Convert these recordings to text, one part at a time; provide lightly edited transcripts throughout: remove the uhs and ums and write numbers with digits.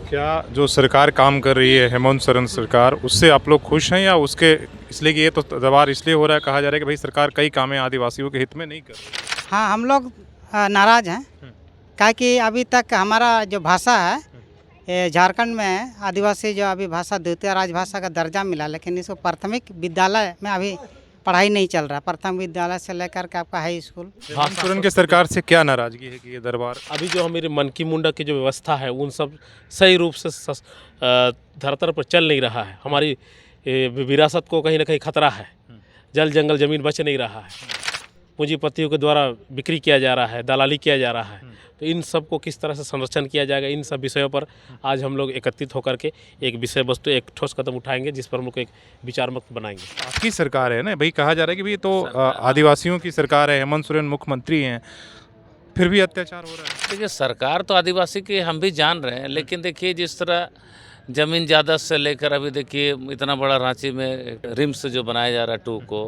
क्या जो सरकार काम कर रही है हेमंत सोरेन सरकार, उससे आप लोग खुश हैं या उसके इसलिए कि ये तो दबाव इसलिए हो रहा है, कहा जा रहा है कि भाई सरकार कई कामें आदिवासियों के हित में नहीं कर रही हाँ, हम लोग नाराज़ हैं। क्या कि अभी तक हमारा जो भाषा है ये झारखंड में आदिवासी जो अभी भाषा द्वितीय राजभाषा का दर्जा मिला, लेकिन इसको प्राथमिक विद्यालय में अभी पढ़ाई नहीं चल रहा। प्राथमिक विद्यालय से लेकर के आपका हाई स्कूल। हेमंत सोरेन के सरकार से क्या नाराजगी है कि ये दरबार अभी जो हमारे मनकी मुंडा की जो व्यवस्था है उन सब सही रूप से धरातल पर चल नहीं रहा है। हमारी विरासत को कहीं ना कहीं खतरा है। जल जंगल ज़मीन बच नहीं रहा है। पूंजीपतियों के द्वारा बिक्री किया जा रहा है, दलाली किया जा रहा है। तो इन सब को किस तरह से संरक्षण किया जाएगा, इन सब विषयों पर आज हम लोग एकत्रित होकर के एक विषय वस्तु, एक ठोस कदम उठाएंगे जिस पर हम लोग एक विचार मुक्त बनाएंगे। आपकी सरकार है ना भाई, कहा जा रहा है कि भाई तो आदिवासियों की सरकार है, हेमंत सोरेन मुख्यमंत्री हैं, फिर भी अत्याचार हो रहा है। देखिए, सरकार तो आदिवासी की हम भी जान रहे हैं, लेकिन देखिए जिस तरह ज़मीन ज़्यादा से लेकर अभी देखिए इतना बड़ा रांची में रिम्स जो बनाया जा रहा है 2 को,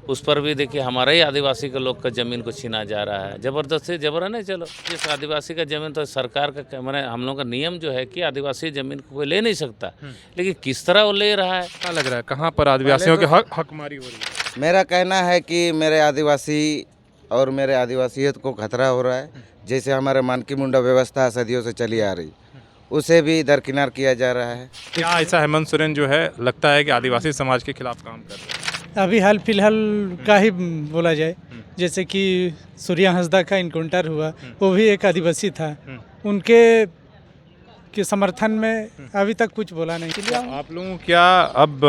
उस पर भी देखिए हमारे ही आदिवासी के लोग का ज़मीन को छीना जा रहा है। ज़बरदस्ती जबर नहीं, चलो जिस आदिवासी का ज़मीन तो सरकार का मैंने हम लोग का नियम जो है कि आदिवासी ज़मीन को कोई ले नहीं सकता, लेकिन किस तरह वो ले रहा है। क्या लग रहा है कहाँ पर आदिवासियों के हकमारी हो रही है? मेरा कहना है कि मेरे आदिवासी और मेरे आदिवासियत को खतरा हो रहा है। जैसे हमारे मानकी मुंडा व्यवस्था सदियों से चली आ रही, उसे भी दरकिनार किया जा रहा है। क्या ऐसा हेमंत सोरेन जो है लगता है कि आदिवासी समाज के खिलाफ काम कर रहे हैं? अभी हाल फिलहाल का ही बोला जाए, जैसे कि सूर्या हंसदा का इनकाउंटर हुआ, वो भी एक आदिवासी था। उनके के समर्थन में अभी तक कुछ बोला नहीं। तो आप लोग क्या अब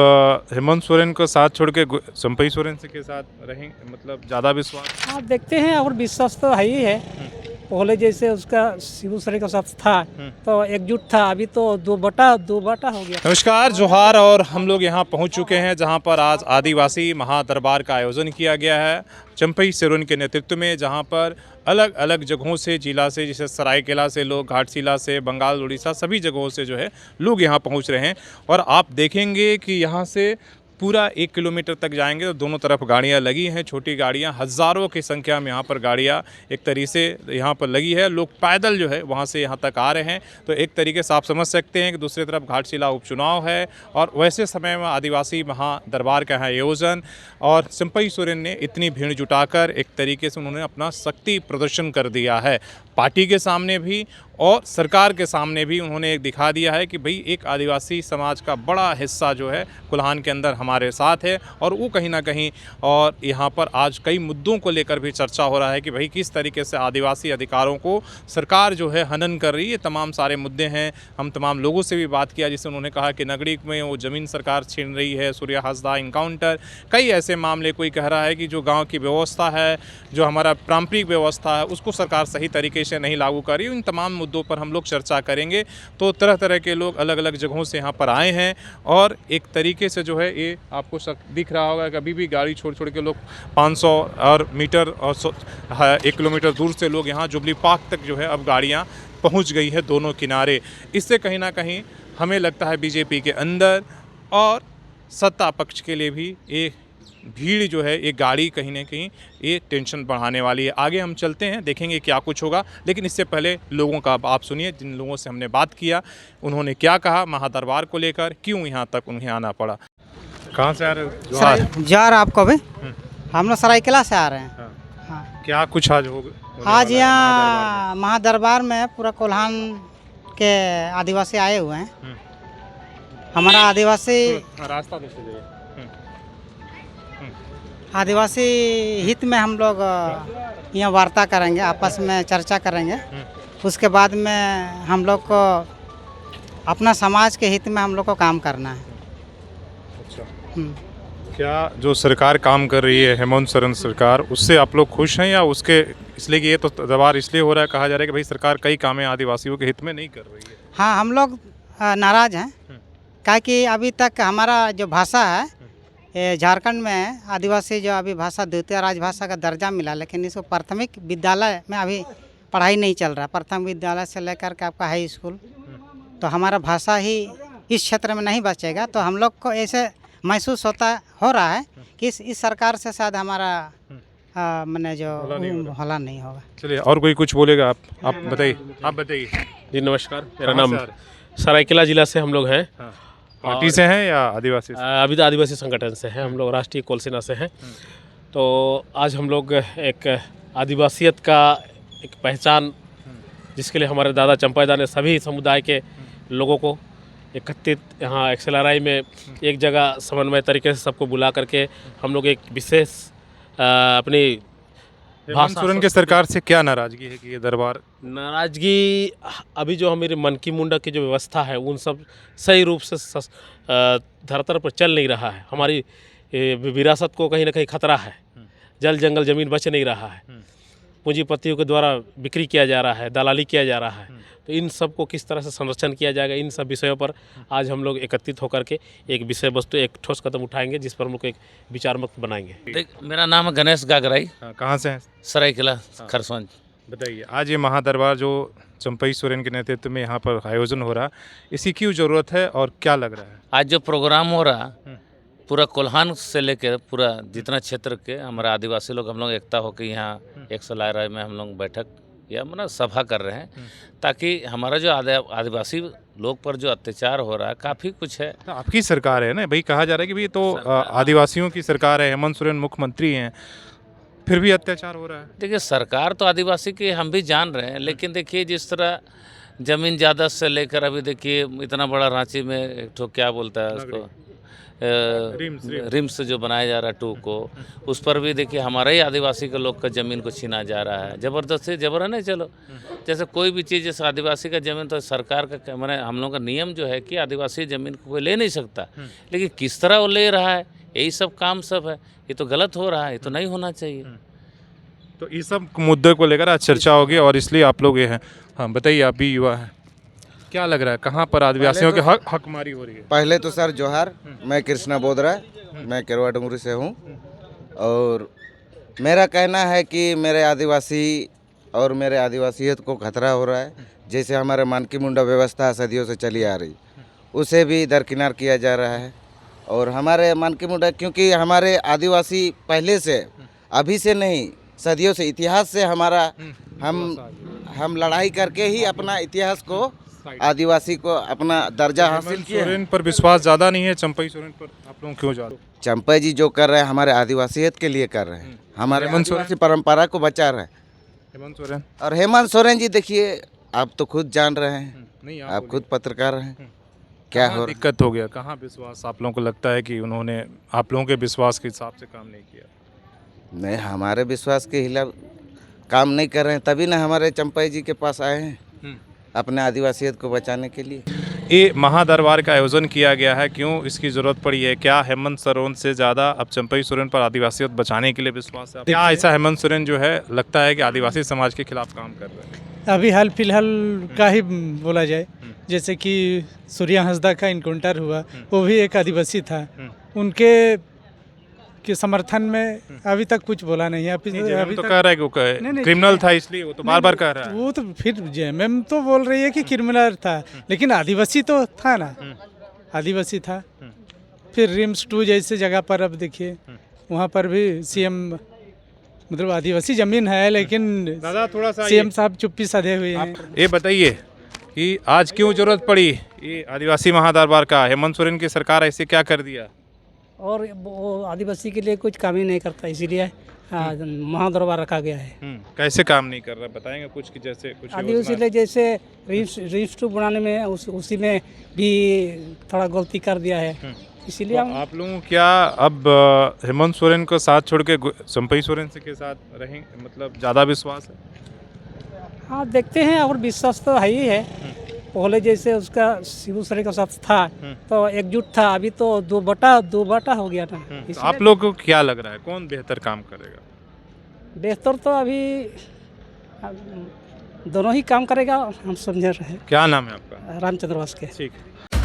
हेमंत सोरेन को साथ छोड़ के चंपई सोरेन के साथ रहेंगे, मतलब ज़्यादा विश्वास? आप देखते हैं, और विश्वास तो है ही है। पहले जैसे उसका शिबू सोरेन का साथ था तो एकजुट था, अभी तो दो बटा हो गया। नमस्कार, जोहार। और हम लोग यहाँ पहुँच चुके हैं जहाँ पर आज आदिवासी महादरबार का आयोजन किया गया है चंपई सोरेन के नेतृत्व में, जहाँ पर अलग अलग जगहों से, जिला से, जैसे सरायकेला से लोग, घाटशिला से, बंगाल, उड़ीसा, सभी जगहों से जो है लोग यहाँ पहुँच रहे हैं। और आप देखेंगे कि यहाँ से पूरा 1 किलोमीटर तक जाएंगे तो दोनों तरफ गाड़ियाँ लगी हैं, छोटी गाड़ियाँ, हज़ारों की संख्या में यहाँ पर गाड़ियाँ एक तरीके से यहाँ पर लगी है। लोग पैदल जो है वहाँ से यहाँ तक आ रहे हैं। तो एक तरीके से आप समझ सकते हैं कि दूसरी तरफ घाटशिला उपचुनाव है और वैसे समय में आदिवासी महादरबार का है आयोजन, और चंपई सोरेन ने इतनी भीड़ जुटाकर एक तरीके से उन्होंने अपना शक्ति प्रदर्शन कर दिया है। पार्टी के सामने भी और सरकार के सामने भी उन्होंने एक दिखा दिया है कि भाई एक आदिवासी समाज का बड़ा हिस्सा जो है कुल्हान के अंदर हमारे साथ है। और वो कहीं ना कहीं, और यहाँ पर आज कई मुद्दों को लेकर भी चर्चा हो रहा है कि भाई किस तरीके से आदिवासी अधिकारों को सरकार जो है हनन कर रही है। तमाम सारे मुद्दे हैं। हम तमाम लोगों से भी बात किया, जिससे उन्होंने कहा कि नगरी में वो ज़मीन सरकार छीन रही है, सूर्या हंसदा इनकाउंटर, कई ऐसे मामले। कोई कह रहा है कि जो गाँव की व्यवस्था है, जो हमारा पारंपरिक व्यवस्था है, उसको सरकार सही तरीके से नहीं लागू कर रही। इन तमाम मुद्दों पर हम लोग चर्चा करेंगे। तो तरह तरह के लोग अलग अलग जगहों से यहाँ पर आए हैं और एक तरीके से जो है ये आपको दिख रहा होगा कि अभी भी गाड़ी छोड़ छोड़ के लोग 500 और मीटर और 1 किलोमीटर दूर से लोग यहाँ जुबली पार्क तक जो है अब गाड़ियाँ पहुँच गई है दोनों किनारे। इससे कहीं ना कहीं हमें लगता है बीजेपी के अंदर और सत्ता पक्ष के लिए भी एक भीड़ जो है, ये गाड़ी कहीं ना कहीं ये टेंशन बढ़ाने वाली है। आगे हम चलते हैं, देखेंगे क्या कुछ होगा, लेकिन इससे पहले लोगों का आप सुनिए। जिन लोगों से हमने बात किया उन्होंने क्या कहा महादरबार को लेकर, क्यों यहाँ तक उन्हें आना पड़ा। कहाँ से आ रहे हो? जा रहा आपको अभी? हम लोग सरायकेला से आ रहे हैं। हाँ। क्या कुछ आज होगा? आज यहाँ महादरबार में पूरा कोल्हान के आदिवासी आए हुए हैं। हमारा आदिवासी रास्ता आदिवासी हित में हम लोग यहाँ वार्ता करेंगे, आपस में चर्चा करेंगे। उसके बाद में हम लोग को अपना समाज के हित में हम लोग को काम करना है। अच्छा। क्या जो सरकार काम कर रही है हेमंत सोरेन सरकार, उससे आप लोग खुश हैं या उसके इसलिए कि ये तो दबाव इसलिए हो रहा है, कहा जा रहा है कि भाई सरकार कई कामें आदिवासियों के हित में नहीं कर रही है? हाँ, हम लोग नाराज़ हैं। क्या कि अभी तक हमारा जो भाषा है ये झारखंड में आदिवासी जो अभी भाषा द्वितीय राजभाषा का दर्जा मिला, लेकिन इसको प्राथमिक विद्यालय में अभी पढ़ाई नहीं चल रहा। प्राथमिक विद्यालय से लेकर के आपका हाई स्कूल, तो हमारा भाषा ही इस क्षेत्र में नहीं बचेगा। तो हम लोग को ऐसे महसूस हो रहा है कि इस सरकार से शायद हमारा मैंने जो हला नहीं होगा। चलिए, और कोई कुछ बोलेगा? आप बताइए। जी नमस्कार, मेरा नाम सरायकेला जिला से हम लोग हैं। हाँ। पार्टी से हैं या आदिवासी से? अभी तो आदिवासी संगठन से हैं हम लोग, राष्ट्रीय कोल सेना से हैं। तो आज हम लोग एक आदिवासियत का एक पहचान, जिसके लिए हमारे दादा चंपाईदा ने सभी समुदाय के लोगों को एकत्रित यहाँ XLRI में एक जगह समन्वय तरीके से सबको बुला करके हम लोग एक विशेष अपनी हेमंत सोरेन की सरकार से क्या नाराजगी है कि ये दरबार? नाराजगी अभी जो हमारे मनकी मुंडा की जो व्यवस्था है उन सब सही रूप से धरातल पर चल नहीं रहा है। हमारी विरासत को कहीं ना कहीं खतरा है। जल जंगल ज़मीन बच नहीं रहा है। पूंजीपतियों के द्वारा बिक्री किया जा रहा है, दलाली किया जा रहा है। तो इन सब को किस तरह से संरक्षण किया जाएगा, इन सब विषयों पर आज हम लोग एकत्रित होकर के एक विषय वस्तु, एक ठोस कदम उठाएंगे, जिस पर हम लोग एक विचार मुक्त बनाएंगे। देख, मेरा नाम है गणेश गागराई, कहाँ से हैं? सरायकेला खरसोन। बताइए, आज ये महादरबार जो चंपई सोरेन के नेतृत्व में यहाँ पर आयोजन हो रहा, इसकी क्यों ज़रूरत है और क्या लग रहा है? आज जो प्रोग्राम हो रहा पूरा कोल्हान से लेकर पूरा जितना क्षेत्र के हमारा आदिवासी लोग हम लोग एकता होकर यहाँ XLRI में हम लोग बैठक या मतलब सभा कर रहे हैं, ताकि हमारा जो आदिवासी लोग पर जो अत्याचार हो रहा है काफ़ी कुछ है। तो आपकी सरकार है ना भाई, कहा जा रहा है कि भाई तो आदिवासियों की सरकार है, हेमंत सोरेन मुख्यमंत्री हैं, फिर भी अत्याचार हो रहा है। देखिए, सरकार तो आदिवासी की हम भी जान रहे हैं, लेकिन देखिए जिस तरह ज़मीन ज़्यादा से लेकर अभी देखिए इतना बड़ा रांची में एक ठो क्या बोलता है उसको रिम्स जो बनाया जा रहा है 2 को, उस पर भी देखिए हमारा ही आदिवासी के लोग का ज़मीन को छीना जा रहा है ज़बरदस्ती। जबर है नहीं, चलो जैसे कोई भी चीज़ जैसे आदिवासी का ज़मीन तो सरकार का मैंने हम लोग का नियम जो है कि आदिवासी ज़मीन को कोई ले नहीं सकता, लेकिन किस तरह वो ले रहा है, यही सब काम सब है। ये तो गलत हो रहा है, ये तो नहीं होना चाहिए। तो इस सब मुद्दे को लेकर आज चर्चा होगी और इसलिए आप लोग ये हैं। हाँ बताइए, आप भी युवा हैं, क्या लग रहा है कहाँ पर आदिवासियों के हकमारी हो रही है? पहले तो सर जोहार, मैं कृष्णा बोदरा, मैं केरवा डुंगरी से हूँ। और मेरा कहना है कि मेरे आदिवासी और मेरे आदिवासियत को खतरा हो रहा है। जैसे हमारे मानकी मुंडा व्यवस्था सदियों से चली आ रही, उसे भी दरकिनार किया जा रहा है। और हमारे मानकी मुंडा, क्योंकि हमारे आदिवासी पहले से, अभी से नहीं, सदियों से, इतिहास से हमारा हम लड़ाई करके ही अपना इतिहास को, आदिवासी को अपना दर्जा हासिल किया। सोरेन पर विश्वास ज़्यादा नहीं है, चंपई सोरेन पर आप लोग क्यों ज़्यादा? चंपई जी जो कर रहे हैं हमारे आदिवासियत के लिए कर रहे हैं, हमारे आदिवासी परंपरा को बचा रहे हैं। हेमंत सोरेन और हेमंत सोरेन जी देखिए, आप तो खुद जान रहे हैं, नहीं, आप खुद पत्रकार हैं, क्या हो दिक्कत हो गया, कहाँ विश्वास आप लोगों को लगता है कि उन्होंने आप लोगों के विश्वास के हिसाब से काम नहीं किया? नहीं, हमारे विश्वास के खिलाफ काम नहीं कर रहे हैं, तभी ना हमारे चंपई जी के पास आए हैं अपने आदिवासियत को बचाने के लिए। ये महादरबार का आयोजन किया गया है, क्यों इसकी ज़रूरत पड़ी है? क्या हेमंत सोरेन से ज़्यादा अब चंपई सोरेन पर आदिवासियत बचाने के लिए विश्वास है? क्या ऐसा हेमंत सोरेन जो है लगता है कि आदिवासी समाज के खिलाफ काम कर रहे हैं? अभी हाल फिलहाल का ही बोला जाए, जैसे कि सूर्या हंसदा का इनकाउंटर हुआ, वो भी एक आदिवासी था। उनके के समर्थन में अभी तक कुछ बोला नहीं है। अभी तो कह रहा है कि क्रिमिनल था, इसलिए वो तो बार बार कह रहा है। वो तो फिर जेएमएम तो बोल रही है कि क्रिमिनल था, लेकिन आदिवासी तो था ना, आदिवासी था। फिर रिम्स 2 जैसे जगह पर अब देखिए, वहाँ पर भी सीएम, मतलब आदिवासी जमीन है, लेकिन दादा थोड़ा सा सीएम साहब चुप्पी साधे हुए हैं। ये बताइए कि आज क्यों जरूरत पड़ी ये आदिवासी महादरबार का? हेमंत सोरेन की सरकार ऐसे क्या कर दिया? और वो आदिवासी के लिए कुछ काम ही नहीं करता, इसीलिए महादरबार रखा गया है। कैसे काम नहीं कर रहा, बताएंगे कुछ कि जैसे कुछ आदिवासी लिए जैसे रिम्स 2 बनाने में उसी में भी थोड़ा गलती कर दिया है, इसीलिए तो आप लोगों क्या अब हेमंत सोरेन को साथ छोड़ के चंपई सोरेन के साथ रहेंगे, मतलब ज़्यादा विश्वास है? हाँ, देखते हैं। और विश्वास तो है ही है, पहले जैसे उसका शिबू सोरेन का साथ था तो एकजुट था, अभी तो 2 बटा हो गया था। तो आप लोग को क्या लग रहा है कौन बेहतर काम करेगा? बेहतर तो अभी दोनों ही काम करेगा, हम समझ रहे हैं। क्या नाम है आपका? रामचंद्र वास के। ठीक है।